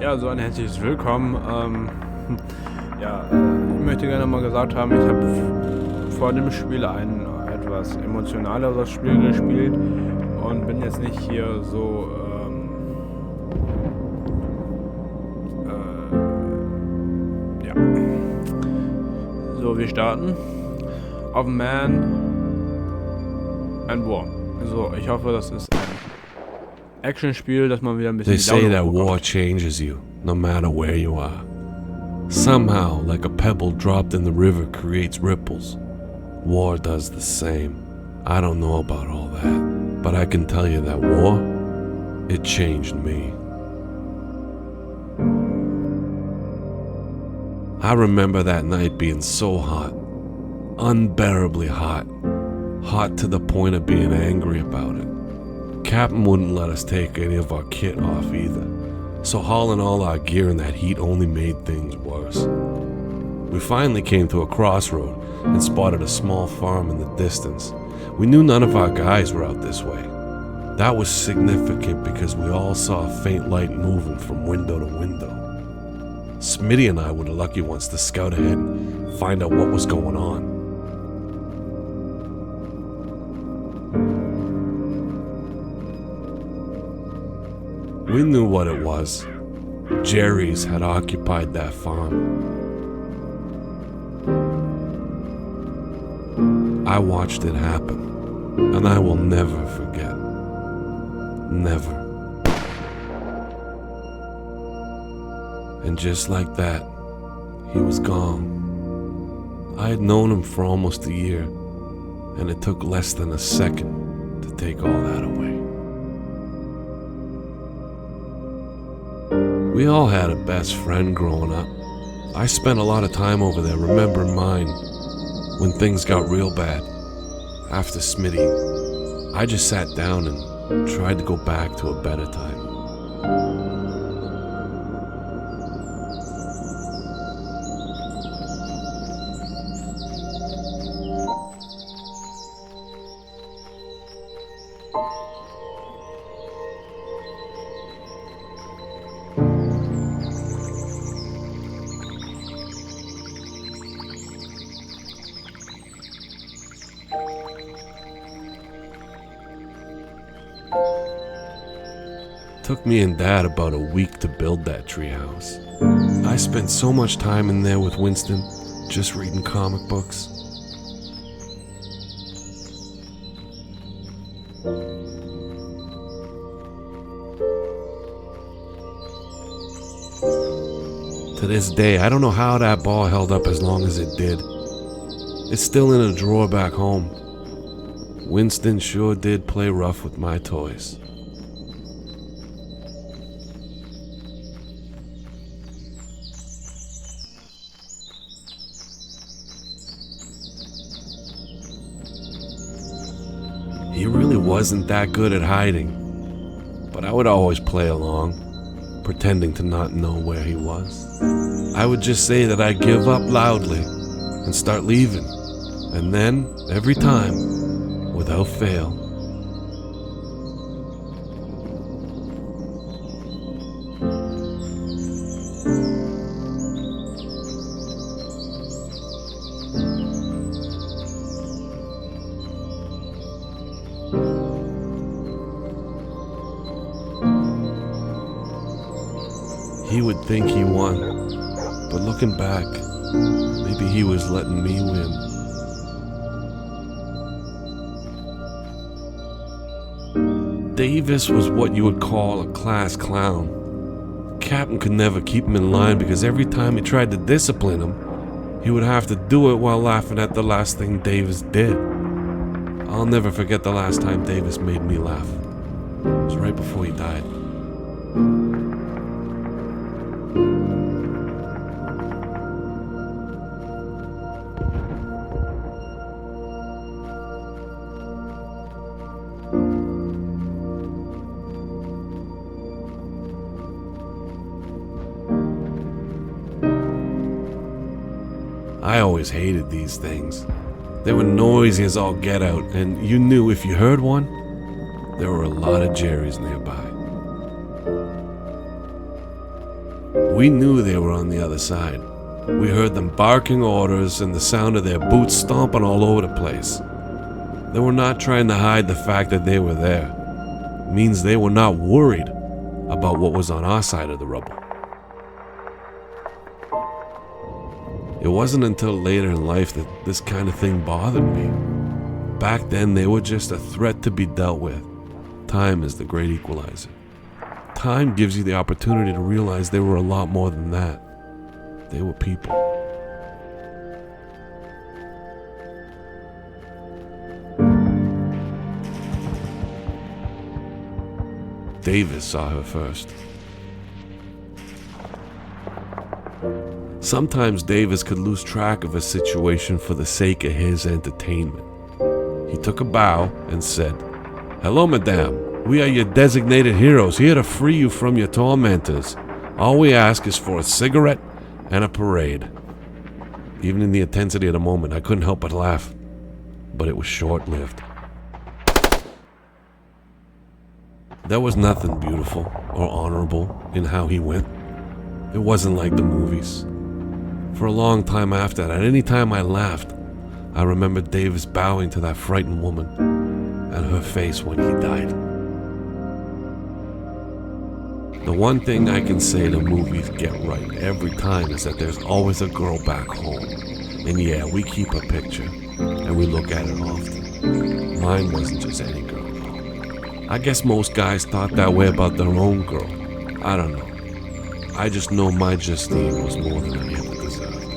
Ja, so ein herzliches Willkommen. Ich möchte gerne mal gesagt haben, ich habe vor dem Spiel ein etwas emotionaleres Spiel gespielt und bin jetzt nicht hier so, ja. So, wir starten. Of Man and War. So, ich hoffe, das ist ein Actionspiel, dass man wieder ein bisschen They say that bekommt. war changes you, no matter where you are. Somehow, like a pebble dropped in the river creates ripples. War does the same. I don't know about all that, but I can tell you that war, it changed me. I remember that night being so hot, unbearably hot, hot to the point of being angry about it. Captain wouldn't let us take any of our kit off either, so hauling all our gear in that heat only made things worse. We finally came to a crossroad and spotted a small farm in the distance. We knew none of our guys were out this way. That was significant because we all saw a faint light moving from window to window. Smitty and I were the lucky ones to scout ahead and find out what was going on. We knew what it was. Jerry's had occupied that farm. I watched it happen, and I will never forget. Never. And just like that, he was gone. I had known him for almost a year, and it took less than a second to take all that away. We all had a best friend growing up. I spent a lot of time over there remembering mine when things got real bad. After Smitty, I just sat down and tried to go back to a better time. Took me and Dad about a week to build that treehouse. I spent so much time in there with Winston, just reading comic books. To this day, I don't know how that ball held up as long as it did. It's still in a drawer back home. Winston sure did play rough with my toys. He really wasn't that good at hiding, but I would always play along, pretending to not know where he was. I would just say that I'd give up loudly and start leaving, and then, every time, without fail, he would think he won, but looking back, maybe he was letting me win. Davis was what you would call a class clown. Captain could never keep him in line because every time he tried to discipline him, he would have to do it while laughing at the last thing Davis did. I'll never forget the last time Davis made me laugh. It was right before he died. I always hated these things. They were noisy as all get out, and you knew if you heard one, there were a lot of Jerrys nearby. We knew they were on the other side. We heard them barking orders and the sound of their boots stomping all over the place. They were not trying to hide the fact that they were there. It means they were not worried about what was on our side of the rubble. It wasn't until later in life that this kind of thing bothered me. Back then, they were just a threat to be dealt with. Time is the great equalizer. Time gives you the opportunity to realize they were a lot more than that. They were people. Davis saw her first. Sometimes Davis could lose track of a situation for the sake of his entertainment. He took a bow and said, "Hello, madame. We are your designated heroes, here to free you from your tormentors. All we ask is for a cigarette and a parade." Even in the intensity of the moment, I couldn't help but laugh. But it was short-lived. There was nothing beautiful or honorable in how he went. It wasn't like the movies. For a long time after that, any time I laughed, I remembered Davis bowing to that frightened woman and her face when he died. The one thing I can say the movies get right every time is that there's always a girl back home. And yeah, we keep a picture, and we look at it often. Mine wasn't just any girl. I guess most guys thought that way about their own girl. I don't know. I just know my Justine was more than I ever deserved.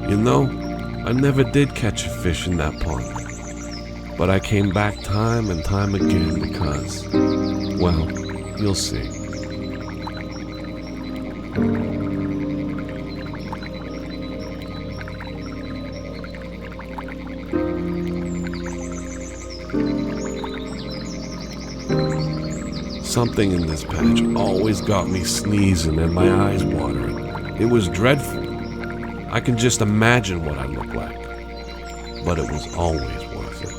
You know, I never did catch a fish in that pond. But I came back time and time again because, well, you'll see. Something in this patch always got me sneezing and my eyes watering. It was dreadful. I can just imagine what I looked like. But it was always worth it.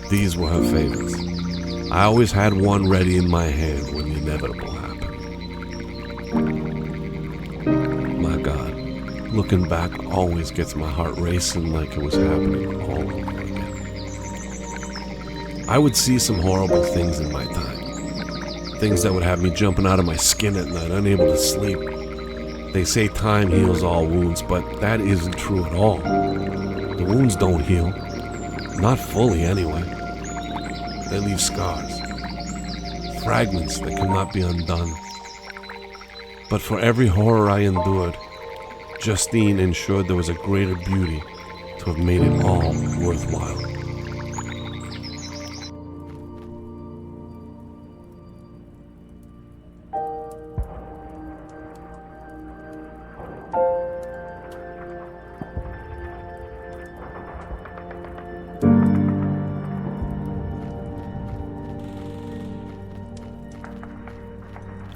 These were her favorites. I always had one ready in my hand when the inevitable happened. My God, looking back always gets my heart racing like it was happening all over again. I would see some horrible things in my time. Things that would have me jumping out of my skin at night, unable to sleep. They say time heals all wounds, but that isn't true at all. The wounds don't heal. Not fully, anyway. They leave scars. Fragments that cannot be undone. But for every horror I endured, Justine ensured there was a greater beauty to have made it all worthwhile.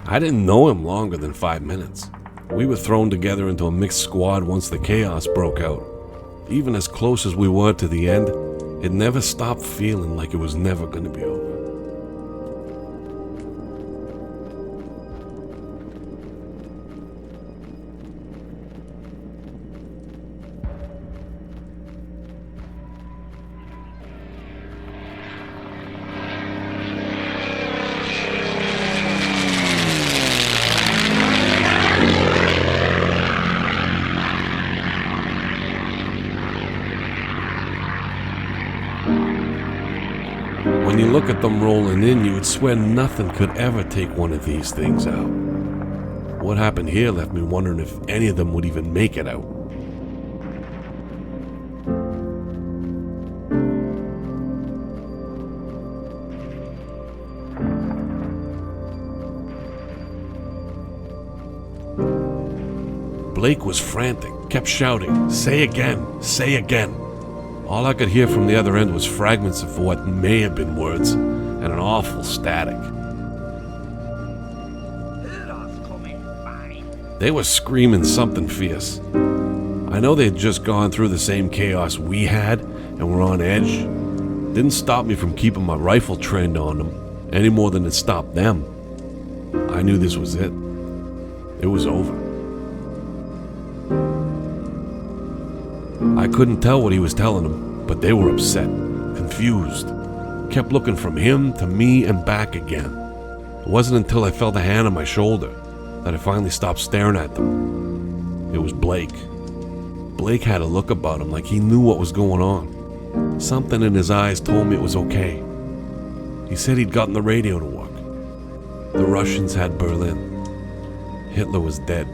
I didn't know him longer than 5 minutes. We were thrown together into a mixed squad once the chaos broke out. Even as close as we were to the end, it never stopped feeling like it was never going to be over. When you look at them rolling in, you would swear nothing could ever take one of these things out. What happened here left me wondering if any of them would even make it out. Blake was frantic, kept shouting, "Say again, say again." All I could hear from the other end was fragments of what may have been words and an awful static. They were screaming something fierce. I know they had just gone through the same chaos we had and were on edge, Didn't stop me from keeping my rifle trained on them any more than it stopped them. I knew this was it. It was over. I couldn't tell what he was telling them, but they were upset, confused. Kept looking from him to me and back again. It wasn't until I felt a hand on my shoulder that I finally stopped staring at them. It was Blake. Blake had a look about him like he knew what was going on. Something in his eyes told me it was okay. He said he'd gotten the radio to work. The Russians had Berlin. Hitler was dead.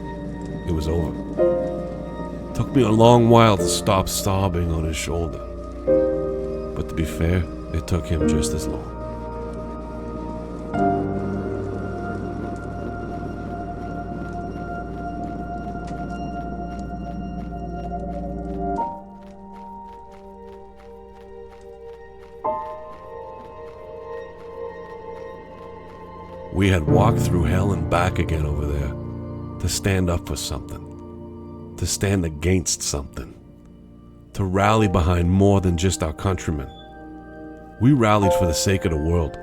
It was over. It took me a long while to stop sobbing on his shoulder. But to be fair, it took him just as long. We had walked through hell and back again over there to stand up for something, to stand against something, to rally behind more than just our countrymen. We rallied for the sake of the world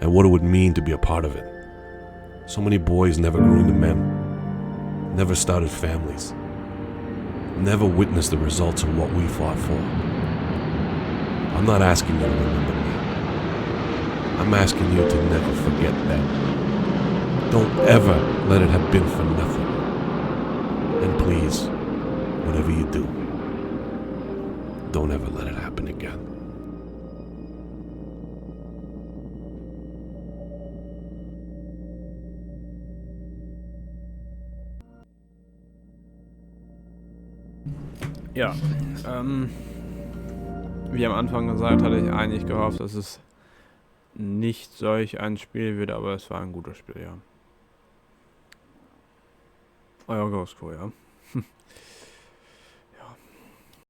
and what it would mean to be a part of it. So many boys never grew into men, never started families, never witnessed the results of what we fought for. I'm not asking you to remember me. I'm asking you to never forget that. Don't ever let it have been for nothing. And please, whatever you do, don't ever let it happen again. Ja, wie am Anfang gesagt, hatte ich eigentlich gehofft, dass es nicht solch ein Spiel wird, aber es war ein gutes Spiel, ja. Euer Ghostco, ja.